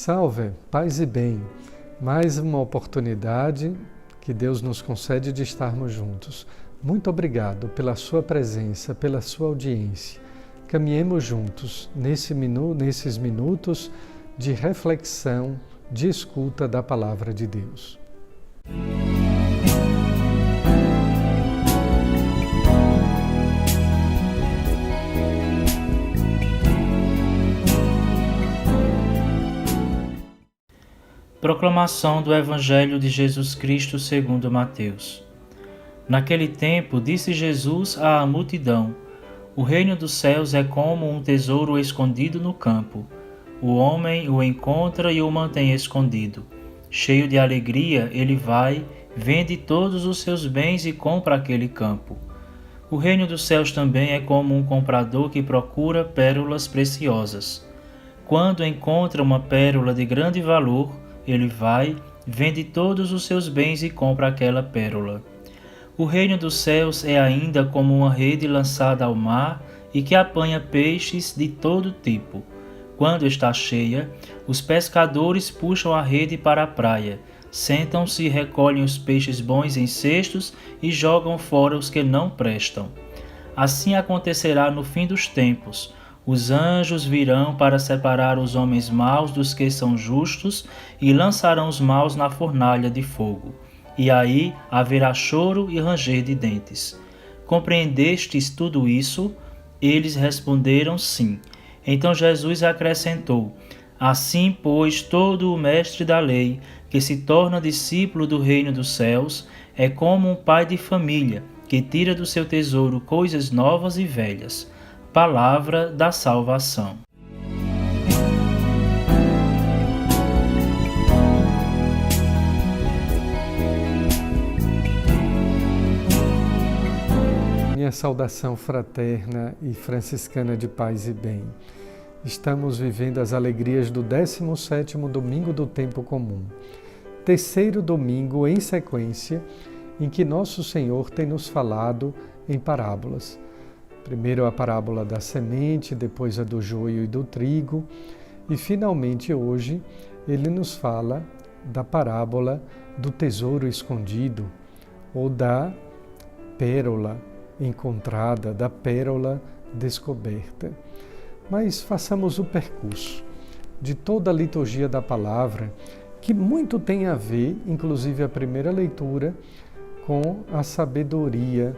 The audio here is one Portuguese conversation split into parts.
Salve, paz e bem. Mais uma oportunidade que Deus nos concede de estarmos juntos. Muito obrigado pela sua presença, pela sua audiência. Caminhemos juntos nesses minutos de reflexão, de escuta da Palavra de Deus. Proclamação do Evangelho de Jesus Cristo segundo Mateus. Naquele tempo, disse Jesus à multidão: O reino dos céus é como um tesouro escondido no campo. O homem o encontra e o mantém escondido. Cheio de alegria, ele vai, vende todos os seus bens e compra aquele campo. O reino dos céus também é como um comprador que procura pérolas preciosas. Quando encontra uma pérola de grande valor, ele vai, vende todos os seus bens e compra aquela pérola. O reino dos céus é ainda como uma rede lançada ao mar e que apanha peixes de todo tipo. Quando está cheia, os pescadores puxam a rede para a praia, sentam-se e recolhem os peixes bons em cestos e jogam fora os que não prestam. Assim acontecerá no fim dos tempos. Os anjos virão para separar os homens maus dos que são justos e lançarão os maus na fornalha de fogo. E aí haverá choro e ranger de dentes. Compreendestes tudo isso? Eles responderam sim. Então Jesus acrescentou: Assim, pois, todo o mestre da lei, que se torna discípulo do reino dos céus, é como um pai de família, que tira do seu tesouro coisas novas e velhas. Palavra da salvação. Minha saudação fraterna e franciscana de paz e bem. Estamos vivendo as alegrias do 17º domingo do tempo comum. Terceiro domingo em sequência em que Nosso Senhor tem nos falado em parábolas. Primeiro a parábola da semente, depois a do joio e do trigo, e finalmente hoje ele nos fala da parábola do tesouro escondido, ou da pérola encontrada, da pérola descoberta. Mas façamos o percurso de toda a liturgia da palavra, que muito tem a ver, inclusive a primeira leitura, com a sabedoria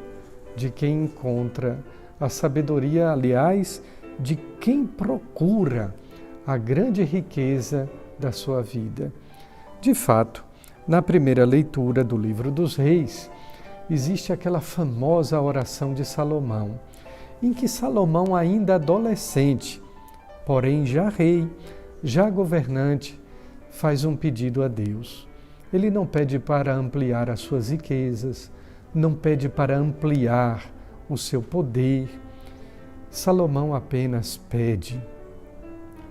de quem encontra, a sabedoria, aliás, de quem procura a grande riqueza da sua vida. De fato, na primeira leitura do livro dos Reis, existe aquela famosa oração de Salomão, em que Salomão, ainda adolescente, porém já rei, já governante, faz um pedido a Deus. Ele não pede para ampliar as suas riquezas, não pede para ampliar o seu poder. Salomão apenas pede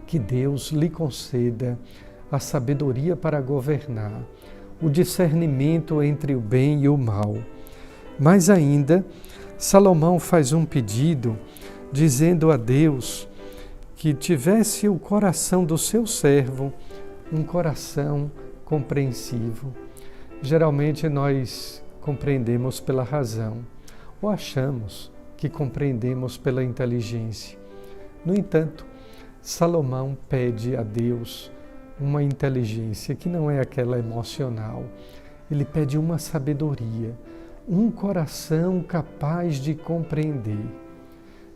que Deus lhe conceda a sabedoria para governar, o discernimento entre o bem e o mal. Mas ainda, Salomão faz um pedido dizendo a Deus que tivesse o coração do seu servo, um coração compreensivo. Geralmente nós compreendemos pela razão, ou achamos que compreendemos pela inteligência. No entanto, Salomão pede a Deus uma inteligência que não é aquela emocional. Ele pede uma sabedoria, um coração capaz de compreender.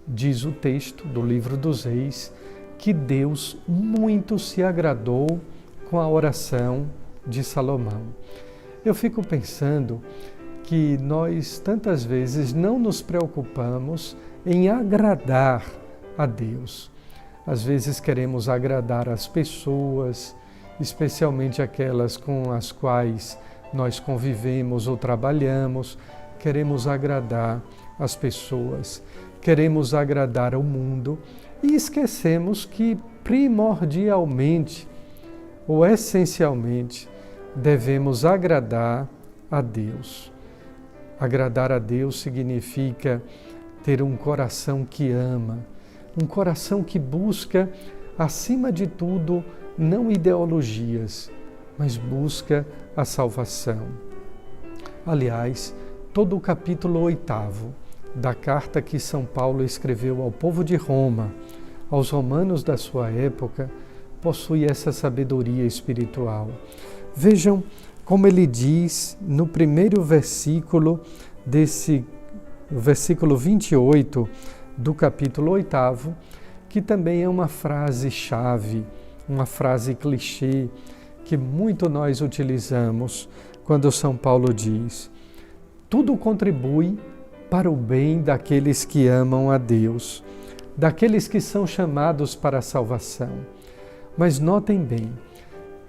Diz o texto do livro dos Reis que Deus muito se agradou com a oração de Salomão. Eu fico pensando que nós tantas vezes não nos preocupamos em agradar a Deus. Às vezes queremos agradar as pessoas, especialmente aquelas com as quais nós convivemos ou trabalhamos, queremos agradar as pessoas, queremos agradar ao mundo e esquecemos que primordialmente ou essencialmente devemos agradar a Deus. Agradar a Deus significa ter um coração que ama, um coração que busca acima de tudo, não ideologias, mas busca a salvação. Aliás, todo o capítulo 8º da carta que São Paulo escreveu ao povo de Roma, aos romanos da sua época, possui essa sabedoria espiritual. Vejam como ele diz no primeiro versículo versículo 28 do capítulo 8º, que também é uma frase-chave, uma frase clichê, que muito nós utilizamos quando São Paulo diz: tudo contribui para o bem daqueles que amam a Deus, daqueles que são chamados para a salvação. Mas notem bem,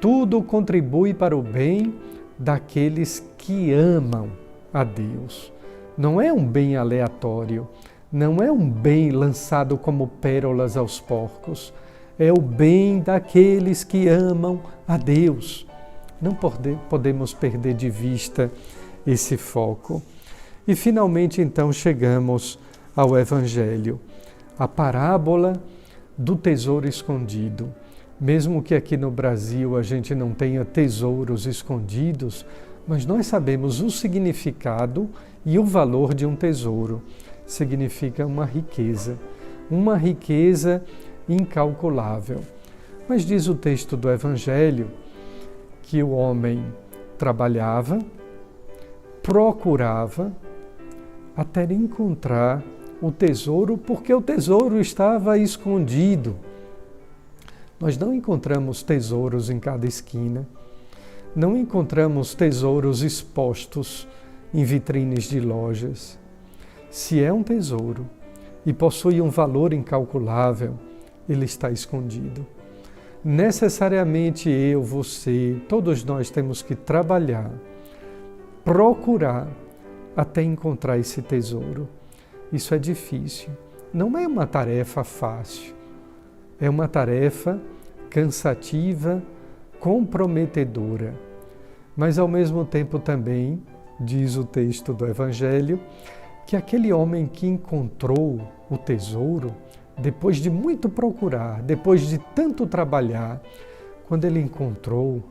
tudo contribui para o bem daqueles que amam a Deus. Não é um bem aleatório, não é um bem lançado como pérolas aos porcos, é o bem daqueles que amam a Deus. Não podemos perder de vista esse foco. E finalmente então chegamos ao Evangelho, a parábola do tesouro escondido. Mesmo que aqui no Brasil a gente não tenha tesouros escondidos, mas nós sabemos o significado e o valor de um tesouro. Significa uma riqueza incalculável. Mas diz o texto do Evangelho que o homem trabalhava, procurava, até encontrar o tesouro, porque o tesouro estava escondido. Nós não encontramos tesouros em cada esquina, não encontramos tesouros expostos em vitrines de lojas. Se é um tesouro e possui um valor incalculável, ele está escondido. Necessariamente eu, você, todos nós temos que trabalhar, procurar até encontrar esse tesouro. Isso é difícil. Não é uma tarefa fácil. É uma tarefa cansativa, comprometedora. Mas ao mesmo tempo também, diz o texto do Evangelho, que aquele homem que encontrou o tesouro, depois de muito procurar, depois de tanto trabalhar, quando ele encontrou,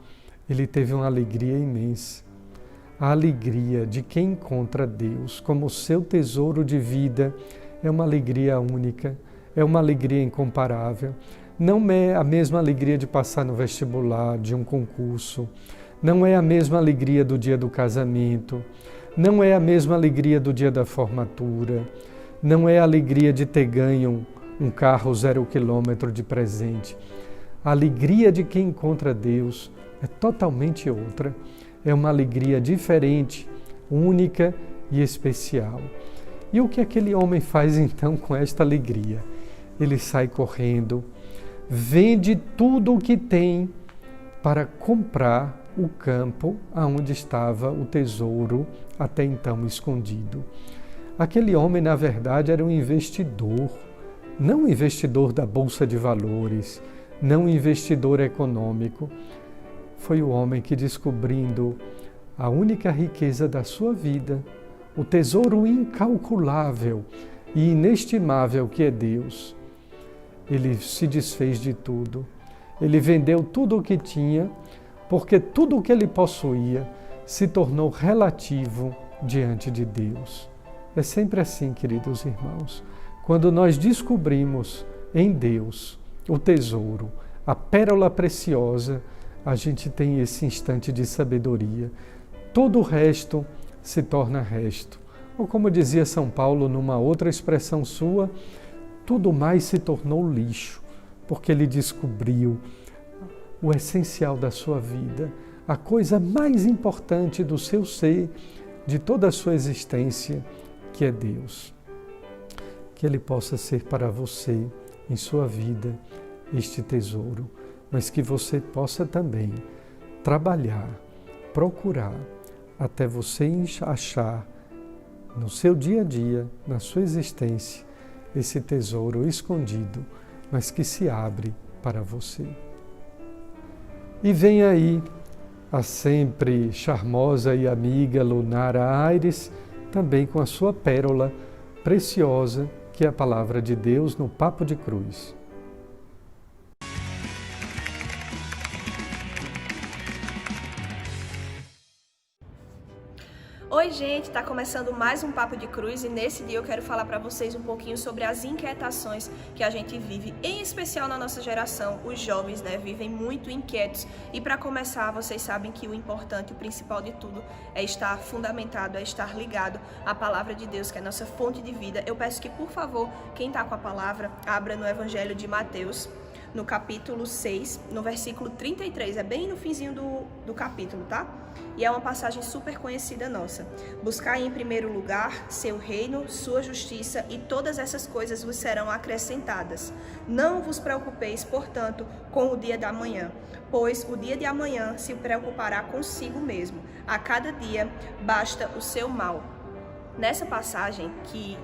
ele teve uma alegria imensa. A alegria de quem encontra Deus como seu tesouro de vida é uma alegria única, é uma alegria incomparável. Não é a mesma alegria de passar no vestibular, de um concurso. Não é a mesma alegria do dia do casamento. Não é a mesma alegria do dia da formatura. Não é a alegria de ter ganho um carro 0 quilômetro de presente. A alegria de quem encontra Deus é totalmente outra. É uma alegria diferente, única e especial. E o que aquele homem faz então com esta alegria? Ele sai correndo, vende tudo o que tem para comprar o campo onde estava o tesouro até então escondido. Aquele homem, na verdade, era um investidor, não um investidor da Bolsa de Valores, não um investidor econômico. Foi o homem que, descobrindo a única riqueza da sua vida, o tesouro incalculável e inestimável que é Deus, ele se desfez de tudo. Ele vendeu tudo o que tinha, porque tudo o que ele possuía se tornou relativo diante de Deus. É sempre assim, queridos irmãos. Quando nós descobrimos em Deus o tesouro, a pérola preciosa, a gente tem esse instante de sabedoria. Todo o resto se torna resto. Ou como dizia São Paulo numa outra expressão sua, tudo mais se tornou lixo, porque ele descobriu o essencial da sua vida, a coisa mais importante do seu ser, de toda a sua existência, que é Deus. Que Ele possa ser para você, em sua vida, este tesouro, mas que você possa também trabalhar, procurar, até você achar no seu dia a dia, na sua existência, esse tesouro escondido, mas que se abre para você. E vem aí a sempre charmosa e amiga Lunara Aires, também com a sua pérola preciosa, que é a Palavra de Deus no Papo de Cruz. Oi gente, tá começando mais um Papo de Cruz e nesse dia eu quero falar para vocês um pouquinho sobre as inquietações que a gente vive, em especial na nossa geração, os jovens, vivem muito inquietos. E para começar, vocês sabem que o importante, o principal de tudo é estar fundamentado, é estar ligado à palavra de Deus, que é a nossa fonte de vida. Eu peço que, por favor, quem tá com a palavra, abra no Evangelho de Mateus, no capítulo 6, no versículo 33, é bem no finzinho do capítulo, tá? E é uma passagem super conhecida nossa. Buscai em primeiro lugar seu reino, sua justiça, e todas essas coisas vos serão acrescentadas. Não vos preocupeis, portanto, com o dia da manhã, pois o dia de amanhã se preocupará consigo mesmo. A cada dia basta o seu mal. Nessa passagem que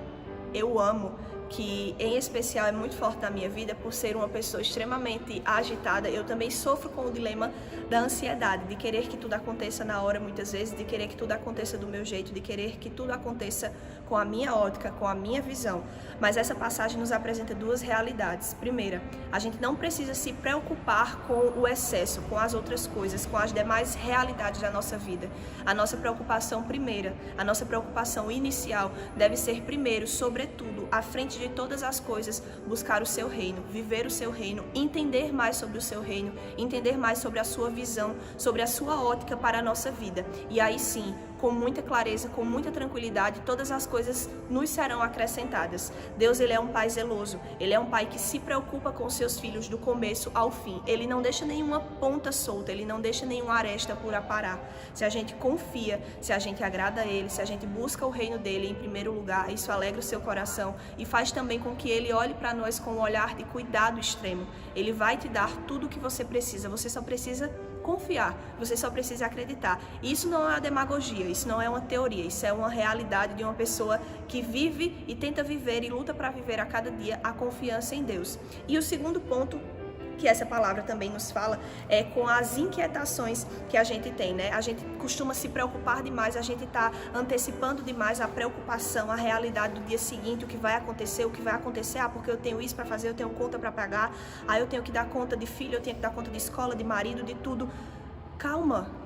eu amo, que em especial é muito forte na minha vida, por ser uma pessoa extremamente agitada, eu também sofro com o dilema da ansiedade, de querer que tudo aconteça na hora muitas vezes, de querer que tudo aconteça do meu jeito, de querer que tudo aconteça com a minha ótica, com a minha visão. Mas essa passagem nos apresenta duas realidades. Primeira, a gente não precisa se preocupar com o excesso, com as outras coisas, com as demais realidades da nossa vida. A nossa preocupação primeira, a nossa preocupação inicial deve ser primeiro, sobretudo, à frente de todas as coisas, buscar o seu reino, viver o seu reino, entender mais sobre o seu reino, entender mais sobre a sua visão, sobre a sua ótica para a nossa vida. E aí sim, com muita clareza, com muita tranquilidade, todas as coisas nos serão acrescentadas. Deus, ele é um pai zeloso, ele é um pai que se preocupa com seus filhos do começo ao fim. Ele não deixa nenhuma ponta solta, ele não deixa nenhuma aresta por aparar. Se a gente confia, se a gente agrada a ele, se a gente busca o reino dele em primeiro lugar, isso alegra o seu coração e faz também com que ele olhe para nós com um olhar de cuidado extremo. Ele vai te dar tudo o que você precisa, você só precisa confiar, você só precisa acreditar. Isso não é uma demagogia, isso não é uma teoria, isso é uma realidade de uma pessoa que vive e tenta viver e luta para viver a cada dia a confiança em Deus. E o segundo ponto que essa palavra também nos fala é com as inquietações que a gente tem, A gente costuma se preocupar demais, a gente está antecipando demais a preocupação, a realidade do dia seguinte, o que vai acontecer, porque eu tenho isso para fazer, eu tenho conta para pagar, aí eu tenho que dar conta de filho, eu tenho que dar conta de escola, de marido, de tudo. Calma!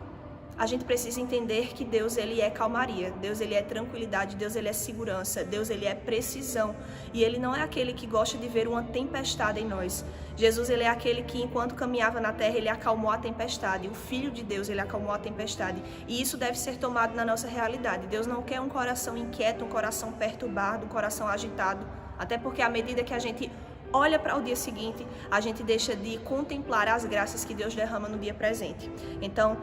A gente precisa entender que Deus, ele é calmaria, Deus, ele é tranquilidade, Deus, ele é segurança, Deus, ele é precisão. E ele não é aquele que gosta de ver uma tempestade em nós. Jesus, ele é aquele que, enquanto caminhava na terra, ele acalmou a tempestade. O Filho de Deus, ele acalmou a tempestade. E isso deve ser tomado na nossa realidade. Deus não quer um coração inquieto, um coração perturbado, um coração agitado. Até porque à medida que a gente olha para o dia seguinte, a gente deixa de contemplar as graças que Deus derrama no dia presente. Então,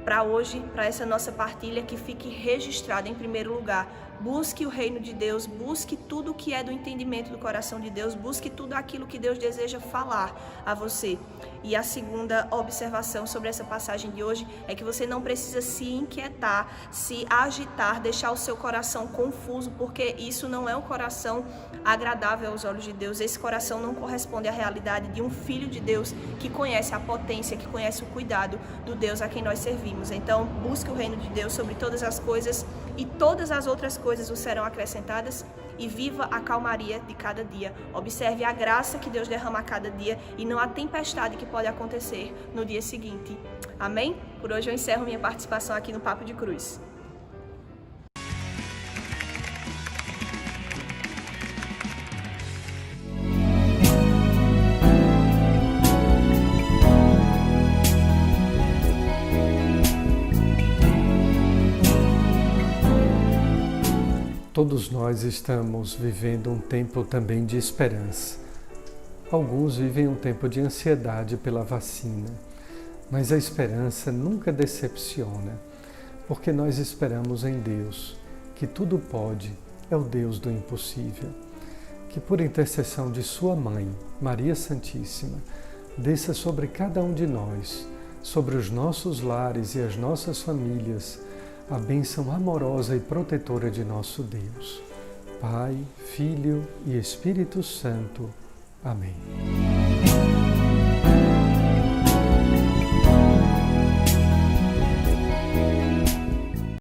para hoje, para essa nossa partilha, que fique registrado em primeiro lugar. Busque o reino de Deus, busque tudo o que é do entendimento do coração de Deus, busque tudo aquilo que Deus deseja falar a você. E a segunda observação sobre essa passagem de hoje é que você não precisa se inquietar, se agitar, deixar o seu coração confuso, porque isso não é um coração agradável aos olhos de Deus. Esse coração não corresponde à realidade de um filho de Deus que conhece a potência, que conhece o cuidado do Deus a quem nós servimos. Então, busque o reino de Deus sobre todas as coisas e todas as outras coisas vos serão acrescentadas, e viva a calmaria de cada dia. Observe a graça que Deus derrama a cada dia e não a tempestade que pode acontecer no dia seguinte. Amém? Por hoje eu encerro minha participação aqui no Papo de Cruz. Todos nós estamos vivendo um tempo também de esperança. Alguns vivem um tempo de ansiedade pela vacina, mas a esperança nunca decepciona, porque nós esperamos em Deus, que tudo pode, é o Deus do impossível. Que por intercessão de sua mãe, Maria Santíssima, desça sobre cada um de nós, sobre os nossos lares e as nossas famílias, a bênção amorosa e protetora de nosso Deus. Pai, Filho e Espírito Santo. Amém.